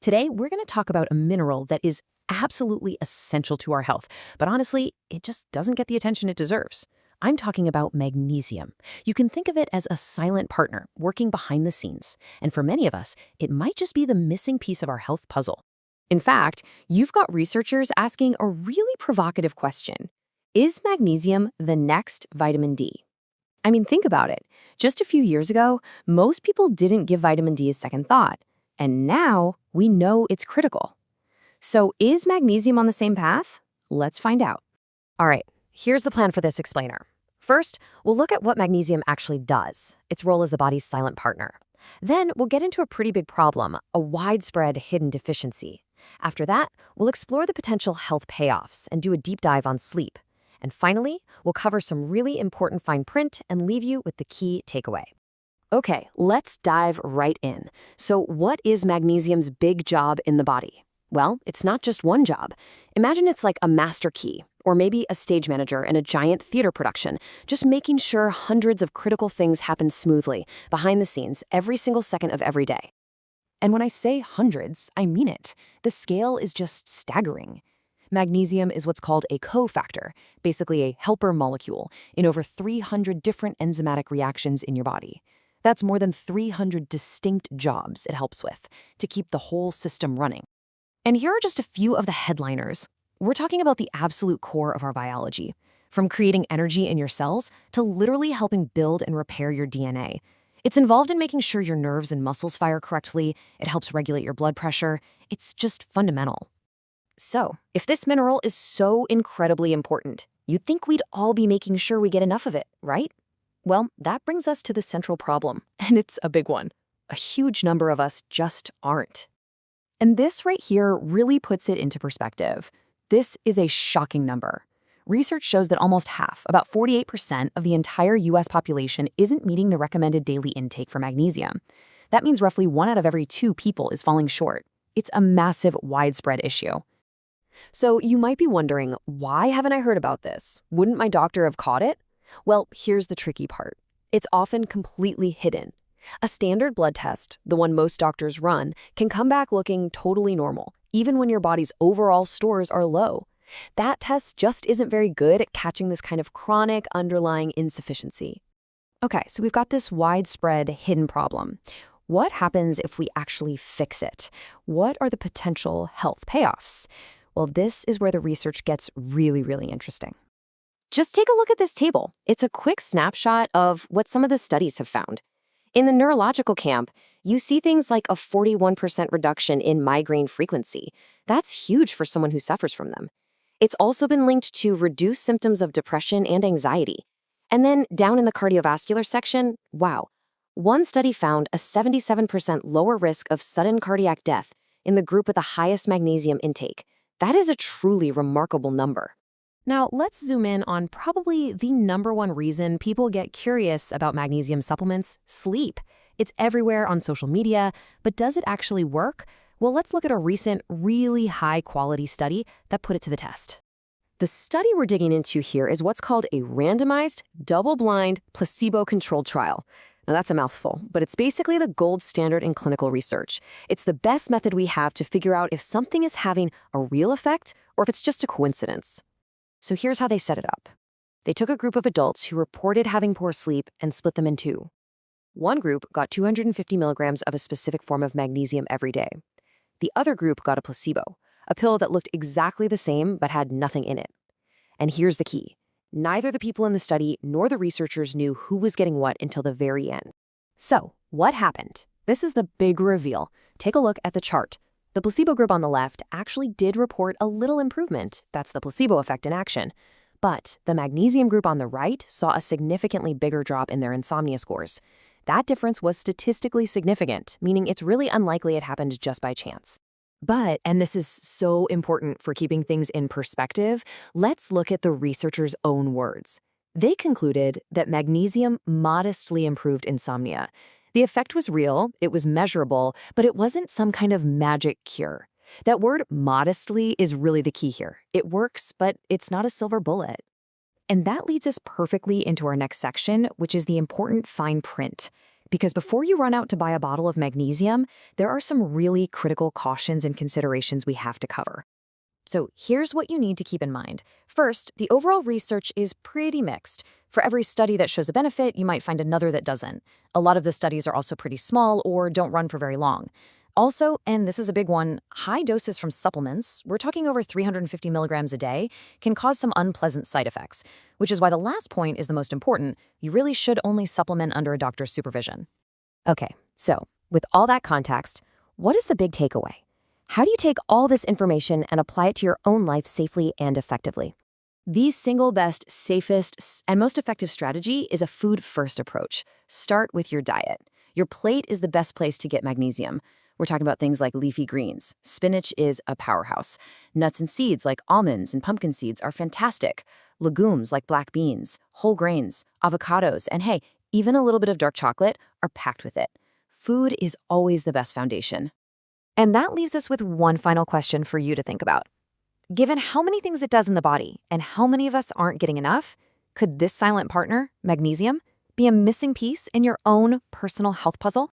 Today, we're going to talk about a mineral that is absolutely essential to our health, but honestly, it just doesn't get the attention it deserves. I'm talking about magnesium. You can think of it as a silent partner working behind the scenes, and for many of us, it might just be the missing piece of our health puzzle. In fact, you've got researchers asking a really provocative question. Is magnesium the next vitamin D? I mean, think about it. Just a few years ago, most people didn't give vitamin D a second thought. And now we know it's critical. So is magnesium on the same path? Let's find out. All right, here's the plan for this explainer. First, we'll look at what magnesium actually does, its role as the body's silent partner. Then we'll get into a pretty big problem, a widespread hidden deficiency. After that, we'll explore the potential health payoffs and do a deep dive on sleep. And finally, we'll cover some really important fine print and leave you with the key takeaway. Okay, let's dive right in. So what is magnesium's big job in the body? Well, it's not just one job. Imagine it's like a master key, or maybe a stage manager in a giant theater production, just making sure hundreds of critical things happen smoothly, behind the scenes, every single second of every day. And when I say hundreds, I mean it. The scale is just staggering. Magnesium is what's called a cofactor, basically a helper molecule, in over 300 different enzymatic reactions in your body. That's more than 300 distinct jobs it helps with to keep the whole system running. And here are just a few of the headliners. We're talking about the absolute core of our biology, from creating energy in your cells to literally helping build and repair your DNA. It's involved in making sure your nerves and muscles fire correctly. It helps regulate your blood pressure. It's just fundamental. So, if this mineral is so incredibly important, you'd think we'd all be making sure we get enough of it, right? Well, that brings us to the central problem, and it's a big one. A huge number of us just aren't. And this right here really puts it into perspective. This is a shocking number. Research shows that almost half, about 48% of the entire US population isn't meeting the recommended daily intake for magnesium. That means roughly 1 out of every 2 people is falling short. It's a massive, widespread issue. So you might be wondering, why haven't I heard about this? Wouldn't my doctor have caught it? Well, here's the tricky part. It's often completely hidden. A standard blood test, the one most doctors run, can come back looking totally normal, even when your body's overall stores are low. That test just isn't very good at catching this kind of chronic underlying insufficiency. Okay, so we've got this widespread hidden problem. What happens if we actually fix it? What are the potential health payoffs? Well, this is where the research gets really, really interesting. Just take a look at this table. It's a quick snapshot of what some of the studies have found. In the neurological camp, you see things like a 41% reduction in migraine frequency. That's huge for someone who suffers from them. It's also been linked to reduced symptoms of depression and anxiety. And then down in the cardiovascular section, wow, one study found a 77% lower risk of sudden cardiac death in the group with the highest magnesium intake. That is a truly remarkable number. Now, let's zoom in on probably the #1 reason people get curious about magnesium supplements: sleep. It's everywhere on social media, but does it actually work? Well, let's look at a recent, really high-quality study that put it to the test. The study we're digging into here is what's called a randomized, double-blind, placebo-controlled trial. Now, that's a mouthful, but it's basically the gold standard in clinical research. It's the best method we have to figure out if something is having a real effect or if it's just a coincidence. So here's how they set it up. They took a group of adults who reported having poor sleep and split them in two. One group got 250 milligrams of a specific form of magnesium every day. The other group got a placebo, a pill that looked exactly the same but had nothing in it. And here's the key. Neither the people in the study nor the researchers knew who was getting what until the very end. So, what happened? This is the big reveal. Take a look at the chart. The placebo group on the left actually did report a little improvement. That's the placebo effect in action. But the magnesium group on the right saw a significantly bigger drop in their insomnia scores. That difference was statistically significant, meaning it's really unlikely it happened just by chance. But, and this is so important for keeping things in perspective, let's look at the researchers' own words. They concluded that magnesium modestly improved insomnia. The effect was real, it was measurable, but it wasn't some kind of magic cure. That word modestly is really the key here. It works, but it's not a silver bullet. And that leads us perfectly into our next section, which is the important fine print. Because before you run out to buy a bottle of magnesium, there are some really critical cautions and considerations we have to cover. So here's what you need to keep in mind. First, the overall research is pretty mixed. For every study that shows a benefit, you might find another that doesn't. A lot of the studies are also pretty small or don't run for very long. Also, and this is a big one, high doses from supplements, we're talking over 350 milligrams a day, can cause some unpleasant side effects, which is why the last point is the most important. You really should only supplement under a doctor's supervision. Okay, so with all that context, what is the big takeaway? How do you take all this information and apply it to your own life safely and effectively? The single best, safest, and most effective strategy is a food-first approach. Start with your diet. Your plate is the best place to get magnesium. We're talking about things like leafy greens. Spinach is a powerhouse. Nuts and seeds like almonds and pumpkin seeds are fantastic. Legumes like black beans, whole grains, avocados, and hey, even a little bit of dark chocolate are packed with it. Food is always the best foundation. And that leaves us with one final question for you to think about. Given how many things it does in the body and how many of us aren't getting enough, could this silent partner, magnesium, be a missing piece in your own personal health puzzle?